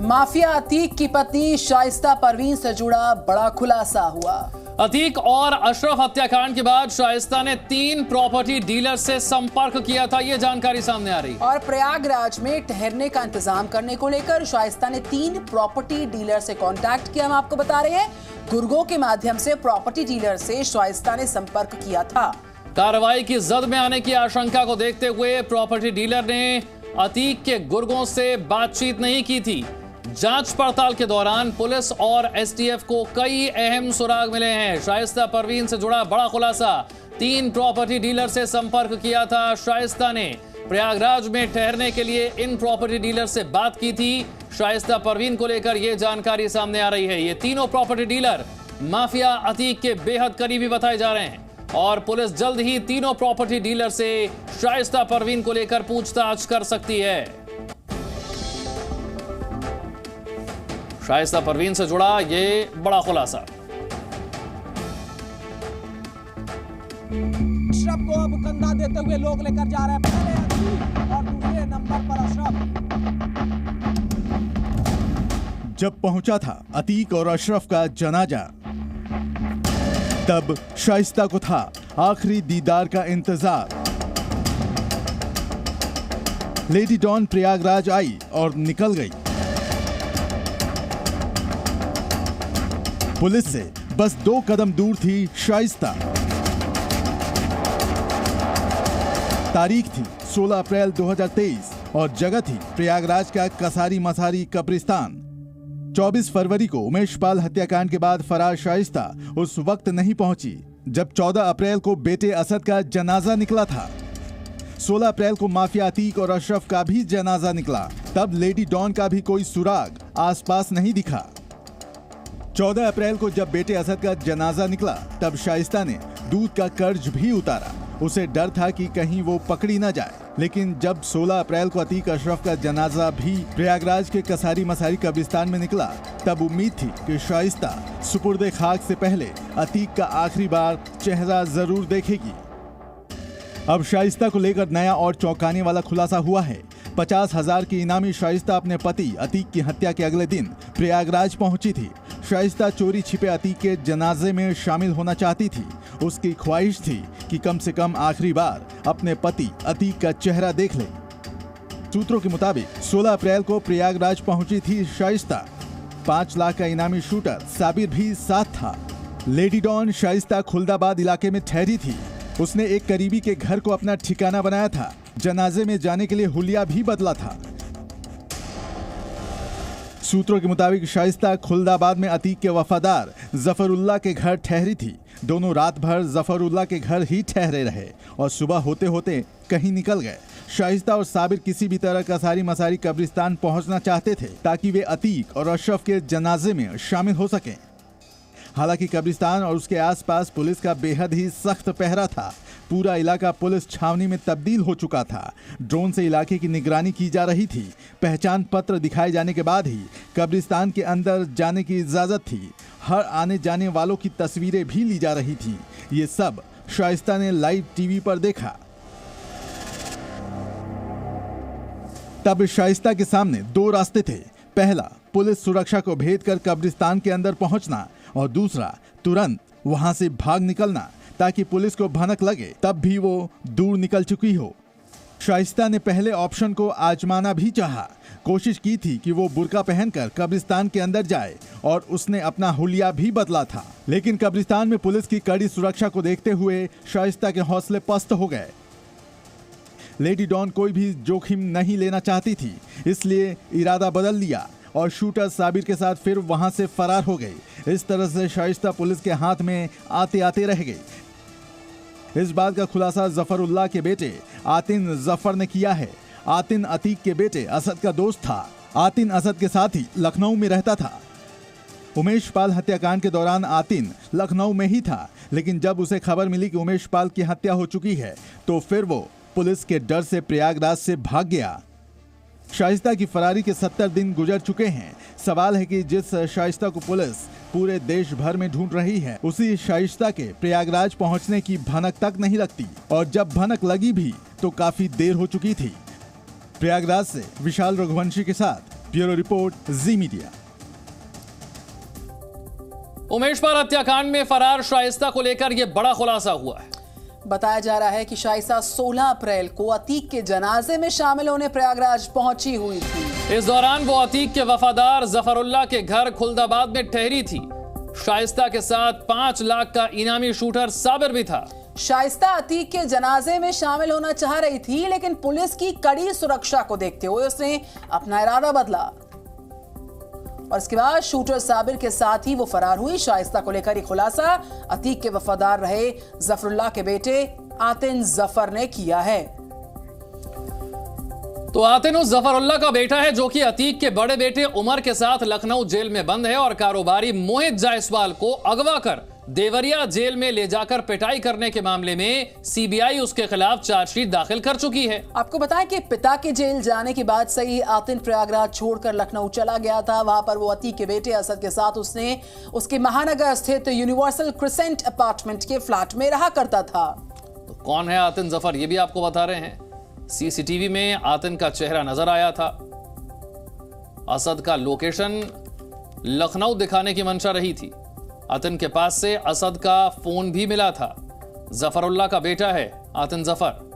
Mafia Atiq की पत्नी शाइस्ता परवीन से जुड़ा बड़ा खुलासा हुआ। अतीक और अशरफ हत्याकांड के बाद शाइस्ता ने 3 प्रॉपर्टी डीलर से संपर्क किया था, ये जानकारी सामने आ रही। और प्रयागराज में ठहरने का इंतजाम करने को लेकर शाइस्ता ने 3 प्रॉपर्टी डीलर से कांटेक्ट किया। हम आपको बता रहे हैं, गुर्गों के माध्यम से प्रॉपर्टी डीलर से शाइस्ता ने संपर्क किया था। कार्रवाई की जद में आने की आशंका को देखते हुए प्रॉपर्टी डीलर ने अतीक के गुर्गों से बातचीत नहीं की थी। जांच पड़ताल के दौरान पुलिस और एसटीएफ को कई अहम सुराग मिले हैं। शाइस्ता परवीन से जुड़ा बड़ा खुलासा, 3 प्रॉपर्टी डीलर से संपर्क किया था शाइस्ता ने। प्रयागराज में ठहरने के लिए इन प्रॉपर्टी डीलर से बात की थी। शाइस्ता परवीन को लेकर यह जानकारी सामने आ रही है। ये तीनों प्रॉपर्टी डीलर माफिया अतीक के बेहद करीबी बताए जा रहे हैं और पुलिस जल्द ही तीनों प्रॉपर्टी डीलर से शाइस्ता परवीन को लेकर पूछताछ कर सकती है। शाइस्ता परवीन से जुड़ा ये बड़ा खुलासा। अशरफ को अब कंधा देते हुए लोग लेकर जा रहे हैं, पहले अतीक और दूसरे नंबर पर अशरफ। जब पहुंचा था अतीक और अशरफ का जनाजा, तब शाइस्ता को था आखिरी दीदार का इंतजार। लेडी डॉन प्रयागराज आई और निकल गई। पुलिस से बस 2 कदम दूर थी शाइस्ता। तारीख थी 16 अप्रैल 2023 और जगह थी प्रयागराज का कसारी मसारी कब्रिस्तान। 24 फरवरी को उमेश पाल हत्याकांड के बाद फरार शाइस्ता उस वक्त नहीं पहुंची जब 14 अप्रैल को बेटे असद का जनाजा निकला था। 16 अप्रैल को माफिया अतीक और अशरफ का भी जनाजा निकला। तब लेडी डॉन का भी कोई सुराग आसपास नहीं दिखा। 14 अप्रैल को जब बेटे असद का जनाजा निकला, तब शाइस्ता ने दूध का कर्ज भी उतारा। उसे डर था कि कहीं वो पकड़ी ना जाए। लेकिन जब 16 अप्रैल को अतीक अशरफ का जनाजा भी प्रयागराज के कसारी मसारी कब्रिस्तान में निकला, तब उम्मीद थी कि शाइस्ता सुपुर्दे खाक से पहले अतीक का आखिरी बार चेहरा जरूर देखेगी। अब शाइस्ता को लेकर नया और चौंकाने वाला खुलासा हुआ है। 50,000 की इनामी शाइस्ता अपने पति अतीक की हत्या के अगले दिन प्रयागराज पहुंची थी। शाइस्ता चोरी छिपे अतीक के जनाजे में शामिल होना चाहती थी। उसकी ख्वाहिश थी कि कम से कम आखिरी बार अपने पति अतीक का चेहरा देख ले। सूत्रों के मुताबिक 16 अप्रैल को प्रयागराज पहुंची थी शाइस्ता। 5 लाख का इनामी शूटर साबिर भी साथ था। लेडी डॉन शाइस्ता खुलदाबाद इलाके में ठहरी थी। उसने एक करीबी के घर को अपना ठिकाना बनाया था। जनाजे में जाने के लिए हुलिया भी बदला था। सूत्रों के मुताबिक शाइस्ता खुलदाबाद में अतीक के वफादार जफरुल्लाह के घर ठहरी थी। दोनों रात भर जफरुल्लाह के घर ही ठहरे रहे और सुबह होते होते कहीं निकल गए। शाइस्ता और साबिर किसी भी तरह कसारी मसारी कब्रिस्तान पहुंचना चाहते थे ताकि वे अतीक और अशरफ के जनाजे में शामिल हो सकें। हालांकि कब्रिस्तान और उसके आसपास पुलिस का बेहद ही सख्त पहरा था। पूरा इलाका पुलिस छावनी में तब्दील हो चुका था। ड्रोन से इलाके की निगरानी की जा रही थी। पहचान पत्र दिखाए जाने के बाद ही कब्रिस्तान के अंदर जाने की इजाजत थी। हर आने जाने वालों की तस्वीरें भी ली जा रही थी। ये सब शाइस्ता ने लाइव टीवी पर देखा। तब शाइस्ता के सामने 2 रास्ते थे। पहला, पुलिस सुरक्षा को भेद कर कब्रिस्तान के अंदर पहुंचना और दूसरा, तुरंत वहां से भाग निकलना ताकि पुलिस को भनक लगे तब भी वो दूर निकल चुकी हो। शाइस्ता ने पहले ऑप्शन को आजमाना भी चाहा। कोशिश की थी कि वो बुर्का पहनकर कब्रिस्तान के अंदर जाए और उसने अपना हुलिया भी बदला था। लेकिन कब्रिस्तान में पुलिस की कड़ी सुरक्षा को देखते हुए शाइस्ता के हौसले पस्त हो गए। लेडी डॉन कोई भी जोखिम नहीं लेना चाहती थी, इसलिए इरादा बदल लिया और शूटर साबिर के साथ फिर वहां से फरार हो गई। इस तरह से शाइस्ता पुलिस के हाथ में आते आते रह गई। इस बात का खुलासा जफरुल्लाह के बेटे आतिन जफर ने किया है। आतिन अतीक के बेटे असद का दोस्त था। आतिन असद के साथ ही लखनऊ में रहता था। उमेश पाल हत्याकांड के दौरान आतिन लखनऊ में ही था, लेकिन जब उसे खबर मिली कि उमेश पाल की हत्या हो चुकी है तो फिर वो पुलिस के डर से प्रयागराज से भाग गया। शाइस्ता की फरारी के 70 दिन गुजर चुके हैं। सवाल है कि जिस शाइस्ता को पुलिस पूरे देश भर में ढूंढ रही है, उसी शाइस्ता के प्रयागराज पहुंचने की भनक तक नहीं लगती और जब भनक लगी भी तो काफी देर हो चुकी थी। प्रयागराज से विशाल रघुवंशी के साथ ब्यूरो रिपोर्ट, जी मीडिया। उमेश पाल हत्याकांड में फरार शाइस्ता को लेकर यह बड़ा खुलासा हुआ है। बताया जा रहा है कि शाइस्ता 16 अप्रैल को अतीक के जनाजे में शामिल होने प्रयागराज पहुंची हुई थी। इस दौरान वो अतीक के वफादार जफरुल्लाह के घर खुलदाबाद में ठहरी थी। शाइस्ता के साथ 5 लाख का इनामी शूटर साबिर भी था। शाइस्ता अतीक के जनाजे में शामिल होना चाह रही थी, लेकिन पुलिस की कड़ी सुरक्षा को देखते हुए उसने अपना इरादा बदला और इसके बाद शूटर साबिर के साथ ही वो फरार हुई। शाइस्ता को लेकर ये खुलासा अतीक के वफादार रहे जफरुल्लाह के बेटे आतिन जफर ने किया है। तो आतिन उस जफरुल्लाह का बेटा है जो कि अतीक के बड़े बेटे उमर के साथ लखनऊ जेल में बंद है और कारोबारी मोहित जायसवाल को अगवा कर देवरिया जेल में ले जाकर पिटाई करने के मामले में सीबीआई उसके खिलाफ चार्जशीट दाखिल कर चुकी है। आपको बताएं कि पिता के जेल जाने के बाद से ही आतिन प्रयागराज छोड़कर लखनऊ चला गया था। वहां पर वो अतीक के बेटे असद के साथ उसने उसके महानगर स्थित यूनिवर्सल क्रिसेंट अपार्टमेंट के फ्लैट में रहा करता था। तो कौन है आतिन जफर, ये भी आपको बता रहे हैं। सीसीटीवी में आतिन का चेहरा नजर आया था। असद का लोकेशन लखनऊ दिखाने की मंशा रही थी। आतिन के पास से असद का फोन भी मिला था। जफरुल्लाह का बेटा है आतिन जफर।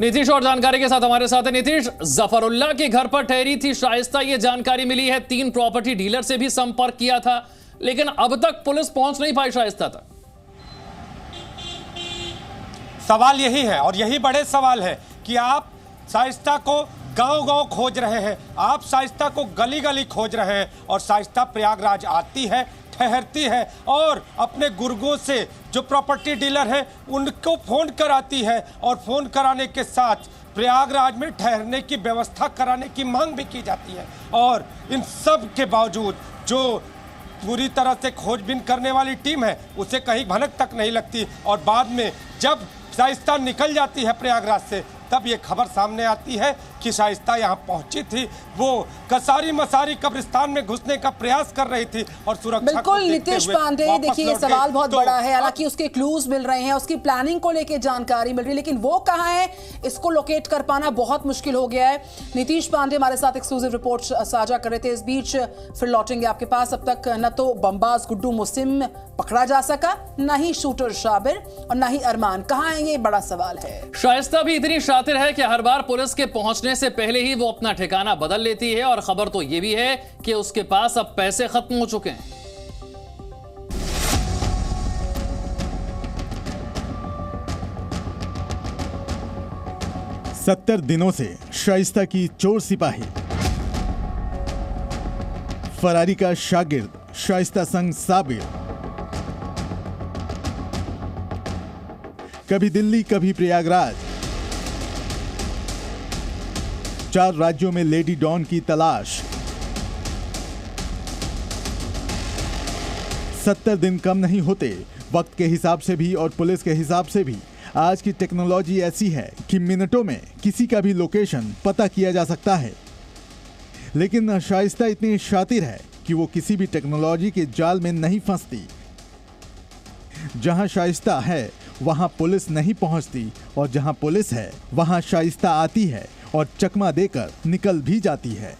नीतीश और जानकारी के साथ हमारे साथ है नीतीश। जफरुल्लाह के घर पर ठहरी थी शाइस्ता, ये जानकारी मिली है। 3 प्रॉपर्टी डीलर से भी संपर्क किया था, लेकिन अब तक पुलिस पहुंच नहीं पाई शाइस्ता तक। सवाल यही है और यही बड़े सवाल है कि आप शाइस्ता को गांव-गांव खोज रहे हैं, आप शाइस्ता को गली-गली खोज रहे हैं और शाइस्ता प्रयागराज आती है, ठहरती है और अपने गुर्गों से जो प्रॉपर्टी डीलर है उनको फोन कराती है और फोन कराने के साथ प्रयागराज में ठहरने की व्यवस्था कराने की मांग भी की जाती है। और इन सब के बावजूद जो पूरी तरह से खोजबीन करने वाली टीम है उसे कहीं भनक तक नहीं लगती और बाद में जब शाइस्ता निकल जाती है प्रयागराज से तब ये खबर सामने आती है कि शाइस्ता यहाँ पहुंची थी। वो कसारी मसारी कब्रिस्तान में घुसने का प्रयास कर रही थी और सुरक्षा बिल्कुल नीतीश पांडे, देखिए ये सवाल बहुत बड़ा है। हालांकि उसके क्लूज मिल रहे हैं, उसकी प्लानिंग को लेकर जानकारी मिल रही है, लेकिन वो कहाँ है इसको लोकेट कर पाना बहुत मुश्किल हो गया है। नीतीश पांडे हमारे साथ एक्सक्लूसिव रिपोर्ट साझा कर रहे थे। इस बीच फिर लौटेंगे आपके पास। अब तक न तो बमबाज गुड्डू मुस्लिम पकड़ा जा सका, न ही शूटर शाबिर और न ही अरमान। कहाँ है ये बड़ा सवाल है। शाइस्ता भी इतनी शातिर है कि हर बार पुलिस के पहुंचने से पहले ही वो अपना ठिकाना बदल लेती है और खबर तो ये भी है कि उसके पास अब पैसे खत्म हो चुके हैं। सत्तर दिनों से शाइस्ता की चोर सिपाही, फरारी का शागिर्द शाइस्ता संग साबिर, कभी दिल्ली कभी प्रयागराज, 4 राज्यों में लेडी डॉन की तलाश। 70 दिन कम नहीं होते, वक्त के हिसाब से भी और पुलिस के हिसाब से भी। आज की टेक्नोलॉजी ऐसी है कि मिनटों में किसी का भी लोकेशन पता किया जा सकता है। लेकिन शाइस्ता इतनी शातिर है कि वो किसी भी टेक्नोलॉजी के जाल में नहीं फंसती। जहां शाइस्ता है वहां पुलिस नहीं पहुंचती और जहां पुलिस है वहां शाइस्ता आती है और चकमा देकर निकल भी जाती है।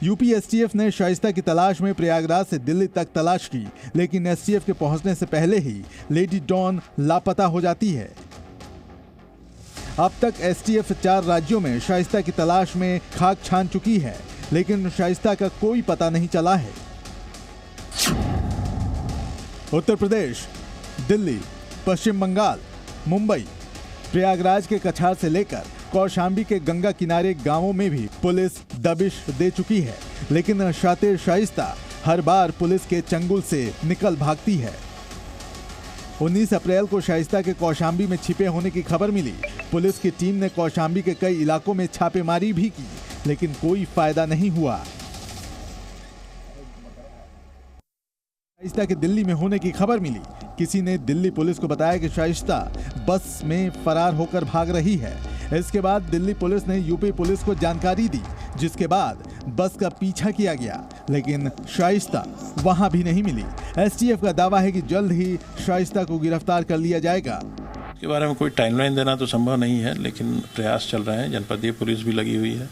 यूपी एसटीएफ ने शाइस्ता की तलाश में प्रयागराज से दिल्ली तक तलाश की, लेकिन एसटीएफ के पहुंचने से पहले ही लेडी डॉन लापता हो जाती है। अब तक एसटीएफ 4 राज्यों में शाइस्ता की तलाश में खाक छान चुकी है, लेकिन शाइस्ता का कोई पता नहीं चला है। उत्तर प्रदेश, दिल्ली, पश्चिम बंगाल, मुंबई, प्रयागराज के कछार से लेकर कौशाम्बी के गंगा किनारे गांवों में भी पुलिस दबिश दे चुकी है, लेकिन शातिर शाइस्ता हर बार पुलिस के चंगुल से निकल भागती है। 19 अप्रैल को शाइस्ता के कौशाम्बी में छिपे होने की खबर मिली। पुलिस की टीम ने कौशाम्बी के कई इलाकों में छापेमारी भी की, लेकिन कोई फायदा नहीं हुआ। शाइस्ता के दिल्ली में होने की खबर मिली। किसी ने दिल्ली पुलिस को बताया कि शाइस्ता बस में फरार होकर भाग रही है। इसके बाद दिल्ली पुलिस ने यूपी पुलिस को जानकारी दी, जिसके बाद बस का पीछा किया गया। लेकिन शाइस्ता वहां भी नहीं मिली। एसटीएफ का दावा है कि जल्द ही शाइस्ता को गिरफ्तार कर लिया जाएगा। इसके बारे में कोई टाइमलाइन देना तो संभव नहीं है, लेकिन प्रयास चल रहे हैं। जनपदीय पुलिस भी लगी हुई है,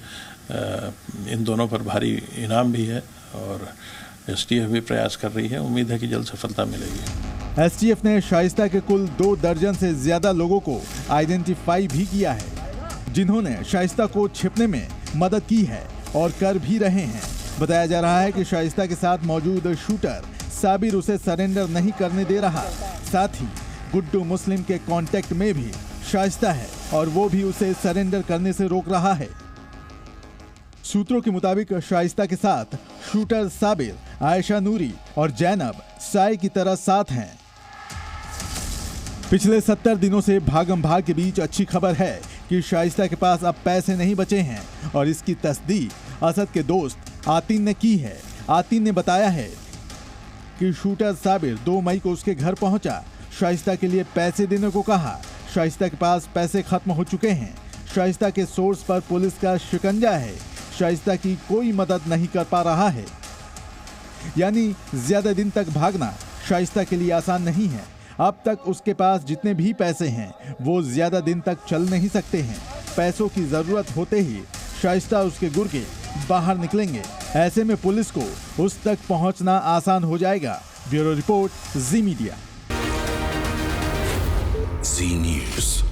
इन दोनों पर भारी इनाम भी है और एसटीएफ भी प्रयास कर रही है। उम्मीद है कि जल्द सफलता मिलेगी। एसटीएफ ने शाइस्ता के कुल 2 दर्जन से ज्यादा लोगों को आइडेंटिफाई भी किया है, जिन्होंने शाइस्ता को छिपने में मदद की है और कर भी रहे हैं। बताया जा रहा है कि शाइस्ता के साथ मौजूद शूटर साबिर उसे सरेंडर नहीं करने दे रहा। साथ ही गुड्डू मुस्लिम के कांटेक्ट में भी शाइस्ता है और वो भी उसे सरेंडर करने से रोक रहा है। सूत्रों के मुताबिक शाइस्ता के साथ शूटर साबिर, आयशा नूरी और जैनब साय की तरह साथ हैं। पिछले 70 दिनों से भागम भाग के बीच अच्छी खबर है कि शाइस्ता के पास अब पैसे नहीं बचे हैं और इसकी तस्दीक असद के दोस्त आतिन ने की है। आतिन ने बताया है कि शूटर साबिर 2 मई को उसके घर पहुंचा, शाइस्ता के लिए पैसे देने को कहा। शाइस्ता के पास पैसे खत्म हो चुके हैं। शाइस्ता के सोर्स पर पुलिस का शिकंजा है। शाइस्ता की कोई मदद नहीं कर पा रहा है। यानी ज्यादा दिन तक भागना शाइस्ता के लिए आसान नहीं है। अब तक उसके पास जितने भी पैसे हैं वो ज्यादा दिन तक चल नहीं सकते हैं। पैसों की जरूरत होते ही शाइस्ता उसके गुर्गे बाहर निकलेंगे। ऐसे में पुलिस को उस तक पहुंचना आसान हो जाएगा। ब्यूरो रिपोर्ट, जी मीडिया। जी न्यूज़।